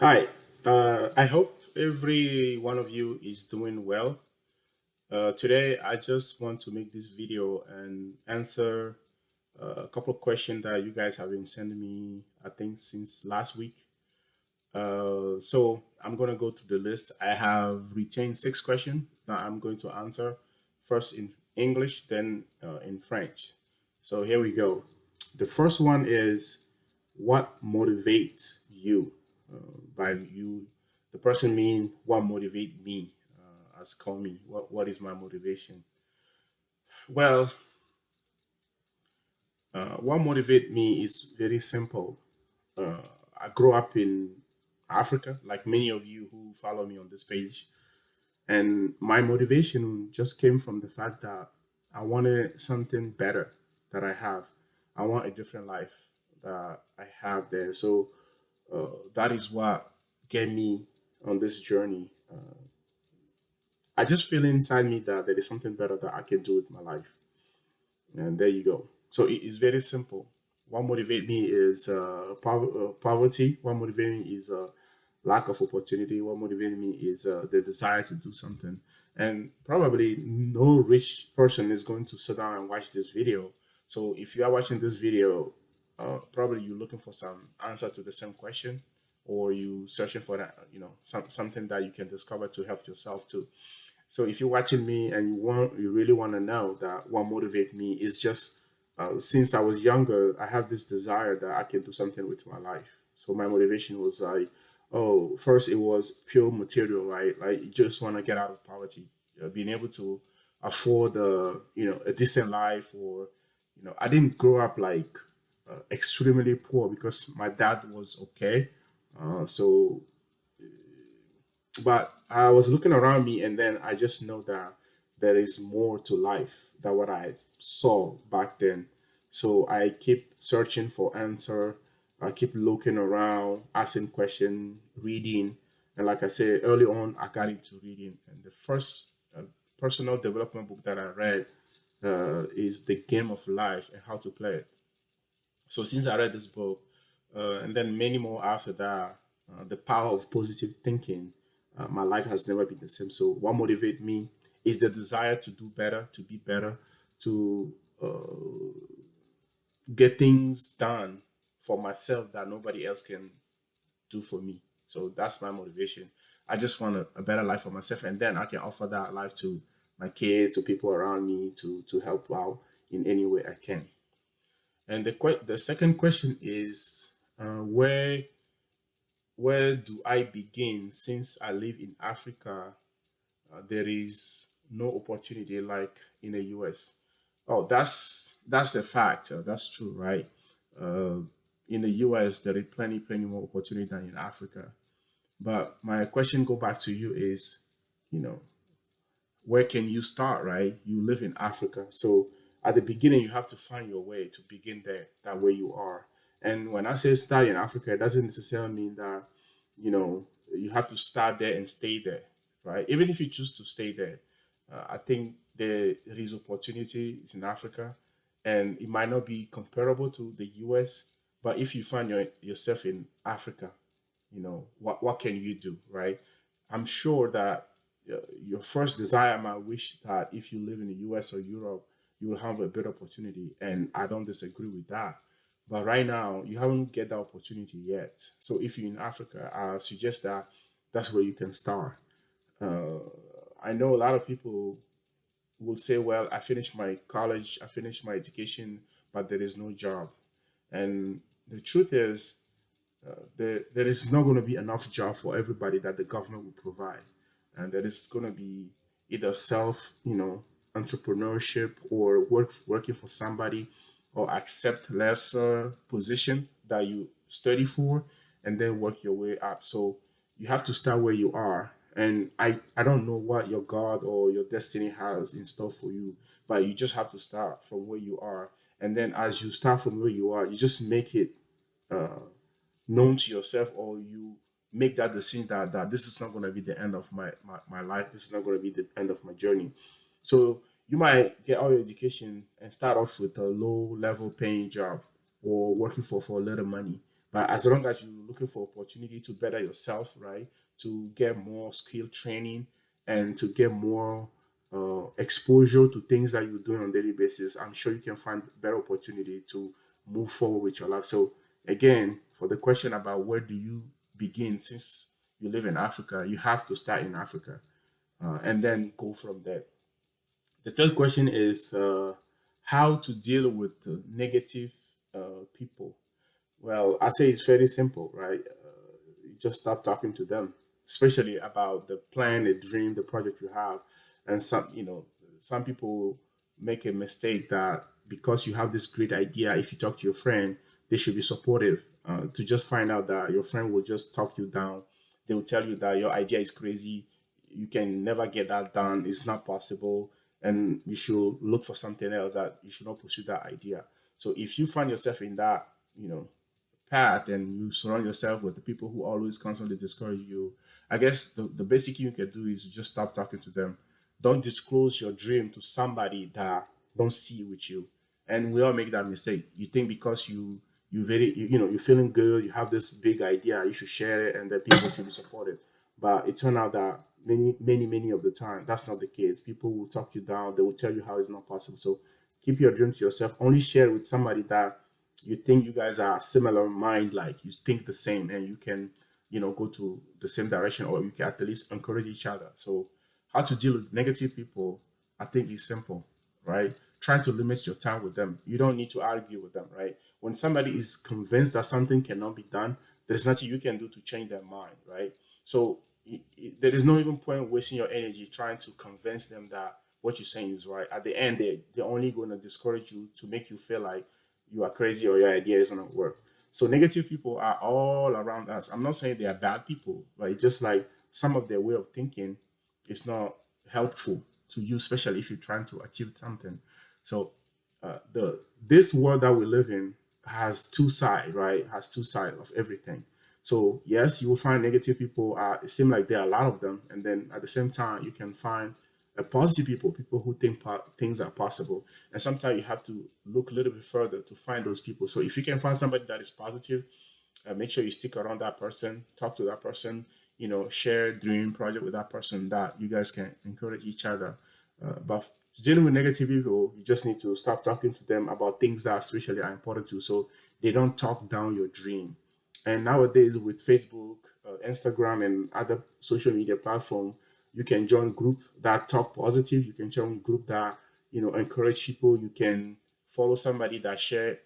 Hi, I hope every one of you is doing well. Today, I just want to make this video and answer a couple of questions that you guys have been sending me, I think, since last week. So I'm going to go to the list. I have retained six questions that I'm going to answer first in English, then in French. So here we go. The first one is, what motivates you? By you, the person mean what motivate me, as call me. What is my motivation? Well, what motivate me is very simple. Uh, I grew up in Africa, like many of you who follow me on this page. And my motivation just came from the fact that I wanted something better that I have. I want a different life that I have there. So that is what get me on this journey. I just feel inside me that there is something better that I can do with my life. And there you go. So it is very simple. What motivates me is poverty. What motivates me is lack of opportunity. What motivates me is the desire to do something. And probably no rich person is going to sit down and watch this video. So if you are watching this video, probably you're looking for some answer to the same question, or you searching for that, something that you can discover to help yourself too. So if you're watching me and you really want to know that what motivates me is just since I was younger, I have this desire that I can do something with my life. So my motivation was like, oh, first it was pure material, right? Like you just want to get out of poverty, being able to afford a decent life, or I didn't grow up like extremely poor because my dad was okay. So but I was looking around me, and then I just know that there is more to life than what I saw back then. So I keep searching for answer. I keep looking around, asking questions, reading, and like I said early on, I got into reading. And the first personal development book that I read is The Game of Life and How to Play It. So since I read this book, and then many more after that, The Power of Positive Thinking, my life has never been the same. So what motivates me is the desire to do better, to be better, to get things done for myself that nobody else can do for me. So that's my motivation. I just want a better life for myself, and then I can offer that life to my kids, to people around me, to help out in any way I can. And the second question is, where do I begin? Since I live in Africa, there is no opportunity like in the US. Oh, that's a fact. That's true, right? Uh, in the US, there is plenty more opportunity than in Africa. But my question go back to you is, you know, where can you start, right? You live in Africa. So at the beginning, you have to find your way to begin there, that way you are. And when I say start in Africa, it doesn't necessarily mean that, you have to start there and stay there, right? Even if you choose to stay there, I think there is opportunities in Africa, and it might not be comparable to the US. But if you find yourself in Africa, what can you do, right? I'm sure that your first desire might wish that if you live in the US or Europe, you will have a better opportunity, and I don't disagree with that. But right now, you haven't get that opportunity yet. So if you're in Africa, I suggest that that's where you can start. uh, I know a lot of people will say, well, I finished my college, I finished my education, but there is no job. And the truth is, there is not going to be enough job for everybody that the government will provide, and there is going to be either self, entrepreneurship, or working for somebody, or accept lesser position that you study for, and then work your way up. So you have to start where you are. And I don't know what your God or your destiny has in store for you, but you just have to start from where you are. And then as you start from where you are, you just make it known to yourself, or you make that decision that this is not going to be the end of my life, this is not going to be the end of my journey. So you might get all your education and start off with a low level paying job, or working for a little money, But as long as you're looking for opportunity to better yourself, right, to get more skill training and to get more exposure to things that you're doing on a daily basis, I'm sure you can find better opportunity to move forward with your life. So again, for the question about where do you begin, since you live in Africa, you have to start in Africa and then go from there. The third question is how to deal with negative people. Well, I say it's very simple, right? You just stop talking to them, especially about the plan, the dream, the project you have. And some people make a mistake that because you have this great idea, if you talk to your friend, they should be supportive. To just find out that your friend will just talk you down. They will tell you that your idea is crazy. You can never get that done. It's not possible. And you should look for something else, that you should not pursue that idea. So if you find yourself in that, path and you surround yourself with the people who always constantly discourage you, I guess the basic thing you can do is just stop talking to them. Don't disclose your dream to somebody that don't see with you. And we all make that mistake. You think because you're feeling good, you have this big idea, you should share it and then people should be supportive. But it turned out that many of the time that's not the case. People will talk you down, they will tell you how it's not possible. So keep your dream to yourself. Only share it with somebody that you think you guys are similar mind, like you think the same and you can go to the same direction, or you can at least encourage each other. So how to deal with negative people, I think is simple, right? Try to limit your time with them. You don't need to argue with them, right? When somebody is convinced that something cannot be done, there's nothing you can do to change their mind, right? So there is no even point wasting your energy trying to convince them that what you're saying is right. At the end, they're only going to discourage you to make you feel like you are crazy or your idea is going to work. So negative people are all around us. I'm not saying they are bad people, but it's just like some of their way of thinking is not helpful to you, especially if you're trying to achieve something. So the this world that we live in has two sides, right? Has two sides of everything. So yes, you will find negative people. It seems like there are a lot of them, and then at the same time, you can find positive people, people who think things are possible. And sometimes you have to look a little bit further to find those people. So if you can find somebody that is positive, make sure you stick around that person, talk to that person, share dream project with that person, that you guys can encourage each other. But dealing with negative people, you just need to stop talking to them about things that especially are important to you, so they don't talk down your dream. And nowadays with Facebook, Instagram, and other social media platform, you can join group that talk positive. You can join group that encourage people. You can follow somebody that share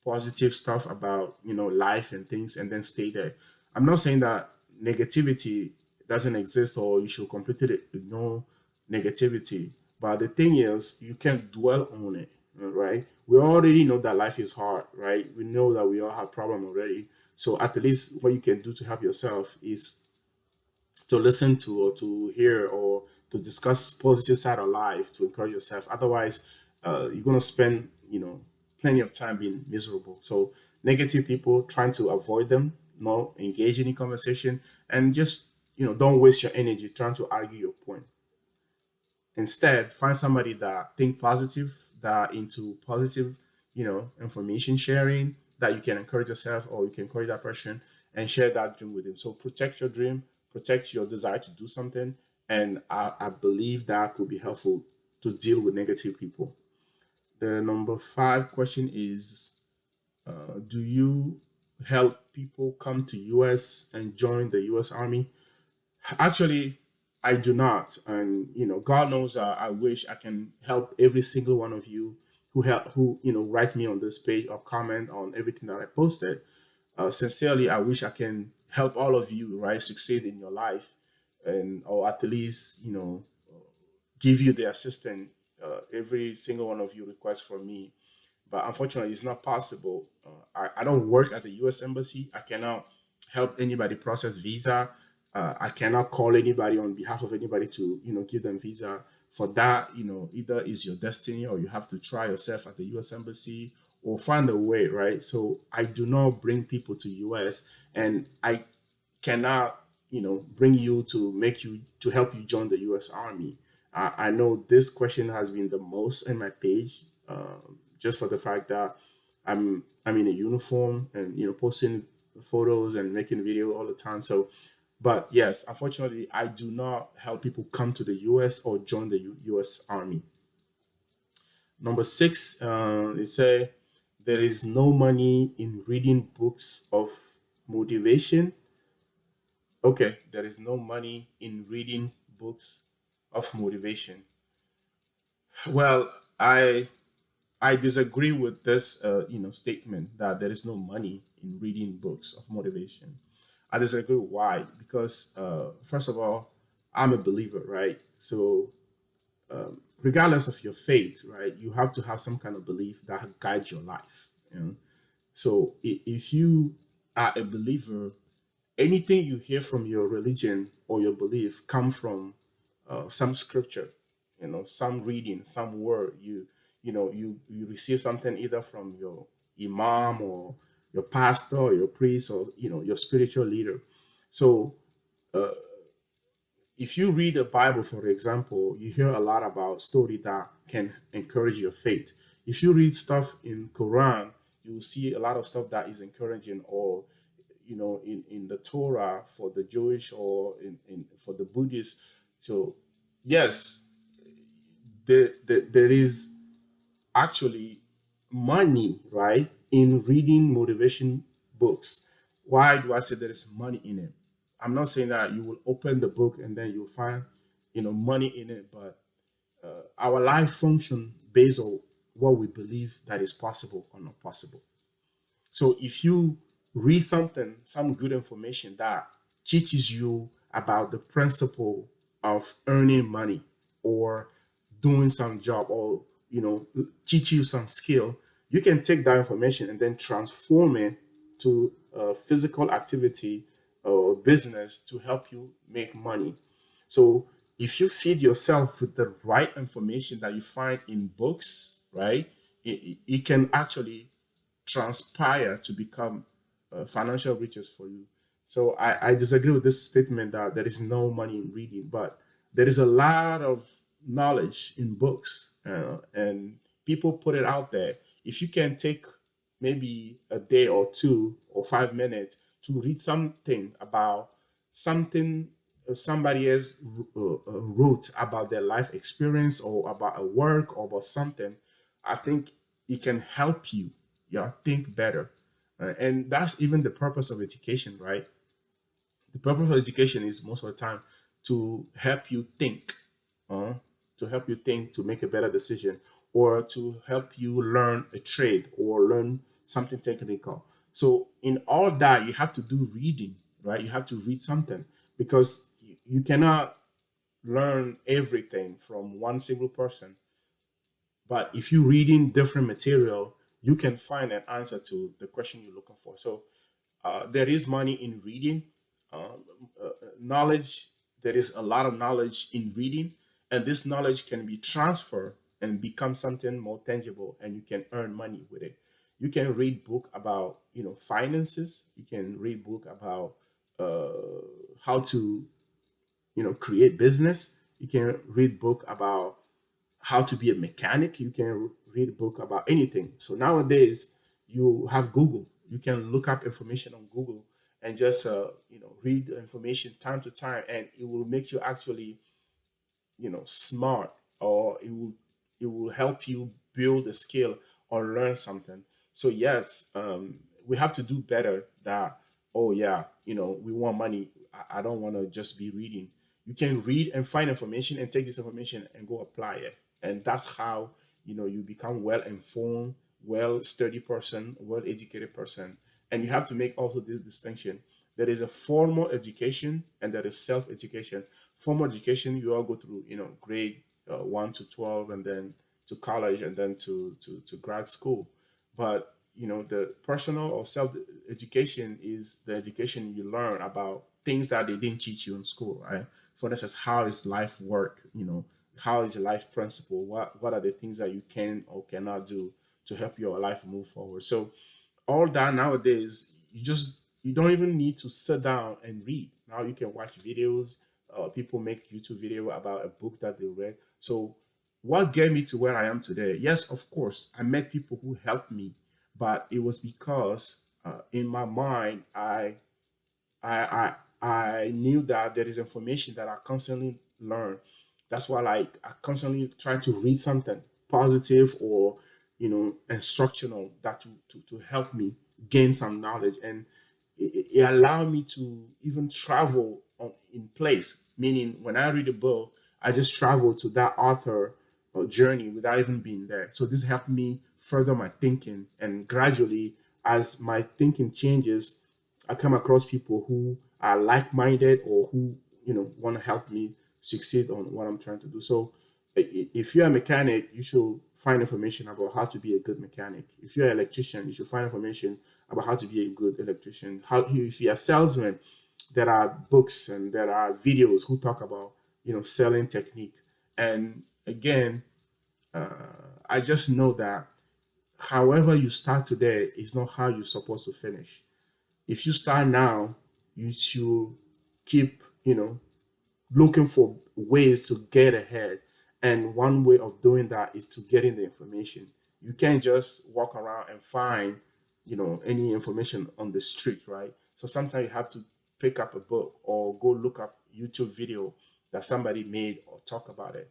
positive stuff about life and things, and then stay there. I'm not saying that negativity doesn't exist or you should completely ignore negativity, but the thing is you can't dwell on it, right? We already know that life is hard, right? We know that we all have problem already. So at least what you can do to help yourself is to listen to, or to hear, or to discuss positive side of life to encourage yourself. Otherwise, you're gonna spend plenty of time being miserable. So negative people, trying to avoid them, not engage in conversation, and just don't waste your energy trying to argue your point. Instead, find somebody that think positive, that into positive, information sharing, that you can encourage yourself or you can encourage that person and share that dream with him. So protect your dream, protect your desire to do something, and I believe that could be helpful to deal with negative people. The number five question is, do you help people come to US and join the US Army? Actually, I do not, and God knows, I wish I can help every single one of you who write me on this page or comment on everything that I posted. Sincerely, I wish I can help all of you, right, succeed in your life, and or at least give you the assistance every single one of you request from me. But unfortunately, it's not possible. I don't work at the U.S. Embassy. I cannot help anybody process visa. I cannot call anybody on behalf of anybody to give them visa. For that, either is your destiny, or you have to try yourself at the U.S. Embassy, or find a way, right? So I do not bring people to U.S., and I cannot bring you to make you to help you join the U.S. Army. I know this question has been the most in my page, just for the fact that I'm in a uniform and posting photos and making video all the time. So, but yes, unfortunately, I do not help people come to the U.S. or join the U.S. Army. Number six, it say there is no money in reading books of motivation. Okay, there is no money in reading books of motivation. Well, I disagree with this statement that there is no money in reading books of motivation. I disagree. Why? Because first of all, I'm a believer, right? So regardless of your faith, right, you have to have some kind of belief that guides your life. You know? So if you are a believer, anything you hear from your religion or your belief come from some scripture, some reading, some word. You receive something either from your imam or your pastor or your priest or your spiritual leader. So if you read the Bible, for example, you hear a lot about story that can encourage your faith. If you read stuff in Quran, you will see a lot of stuff that is encouraging, or in the Torah for the Jewish or in for the Buddhists. So yes, there is actually money, right, in reading motivation books. Why do I say there is money in it? I'm not saying that you will open the book and then you'll find money in it, but our life function based on what we believe that is possible or not possible. So if you read something, some good information that teaches you about the principle of earning money or doing some job, or teach you some skill, you can take that information and then transform it to a physical activity or business to help you make money. So if you feed yourself with the right information that you find in books, right, it can actually transpire to become financial riches for you. So I disagree with this statement that there is no money in reading, but there is a lot of knowledge in books, and people put it out there. If you can take maybe a day or 2 or 5 minutes to read something about something somebody else wrote about their life experience or about a work or about something, I think it can help you, yeah, think better. And that's even the purpose of education, right? The purpose of education is most of the time to help you think, uh, to make a better decision, or to help you learn a trade or learn something technical. So in all that, you have to do reading, right? You have to read something, because you cannot learn everything from one single person. But if you're reading different material, you can find an answer to the question you're looking for. So there is money in reading, knowledge. There is a lot of knowledge in reading, and this knowledge can be transferred and become something more tangible, and you can earn money with it. You can read book about finances. You can read book about how to create business. You can read book about how to be a mechanic. You can read a book about anything. So nowadays, you have Google. You can look up information on Google and just read the information time to time, and it will make you actually smart, or it will help you build a skill or learn something. So yes, we have to do better. That, oh yeah, we want money. I don't want to just be reading. You can read and find information and take this information and go apply it, and that's how you become well informed, well studied person, well educated person. And you have to make also this distinction: there is a formal education and there is self education. Formal education, you all go through grade 1 to 12, and then to college, and then to grad school. But the personal or self education is the education you learn about things that they didn't teach you in school, right? For instance, how is life work? How is life principle? What are the things that you can or cannot do to help your life move forward? So all that nowadays, you don't even need to sit down and read. Now you can watch videos. People make YouTube video about a book that they read. So what get me to where I am today? Yes, of course, I met people who helped me, but it was because In my mind, I I knew that there is information that I constantly learn. That's why like I constantly try to read something positive or instructional that to help me gain some knowledge, and it allowed me to even travel in place. Meaning when I read a book, I just travel to that author journey without even being there. So this helped me further my thinking, and gradually as my thinking changes, I come across people who are like-minded or who want to help me succeed on what I'm trying to do. So if you're a mechanic, you should find information about how to be a good mechanic. If you're an electrician, you should find information about how to be a good electrician. How if you're a salesman, there are books and there are videos who talk about selling technique. And again, uh, I just know that however you start today is not how you're supposed to finish. If you start now, you should keep, looking for ways to get ahead. And one way of doing that is to get in the information. You can't just walk around and find, any information on the street, right? So sometimes you have to pick up a book or go look up YouTube video that somebody made or talk about it.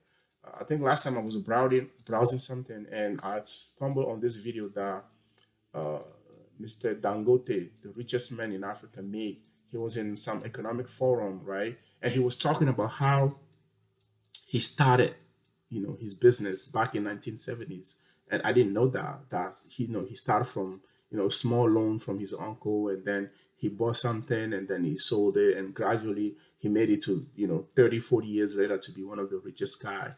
I think last time I was browsing something and I stumbled on this video that uh, Mr. Dangote, the richest man in Africa, made. He was in some economic forum, right? And he was talking about how he started, his business back in 1970s. And I didn't know that he started from, small loan from his uncle, and then he bought something and then he sold it, and gradually he made it to, 30, 40 years later to be one of the richest guy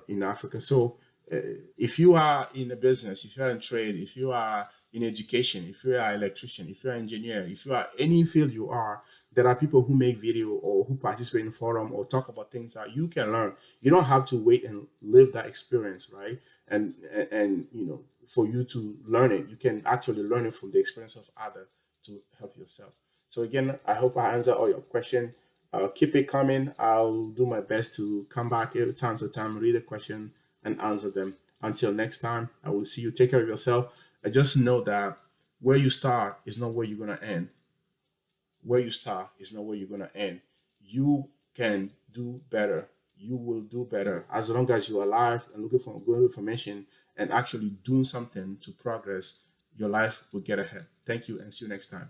in Africa. So uh, if you are in a business, if you are in trade, if you are in education, if you are an electrician, if you're an engineer, if you are any field you are, there are people who make video or who participate in forum or talk about things that you can learn. You don't have to wait and live that experience, right? And for you to learn it, you can actually learn it from the experience of other to help yourself. So again, I hope I answer all your question. Keep it coming. I'll do my best to come back every time to time, read a question, and answer them. Until next time, I will see you. Take care of yourself. I just know that where you start is not where you're going to end. Where you start is not where you're going to end. You can do better. You will do better as long as you're alive and looking for good information and actually doing something to progress. Your life will get ahead. Thank you and see you next time.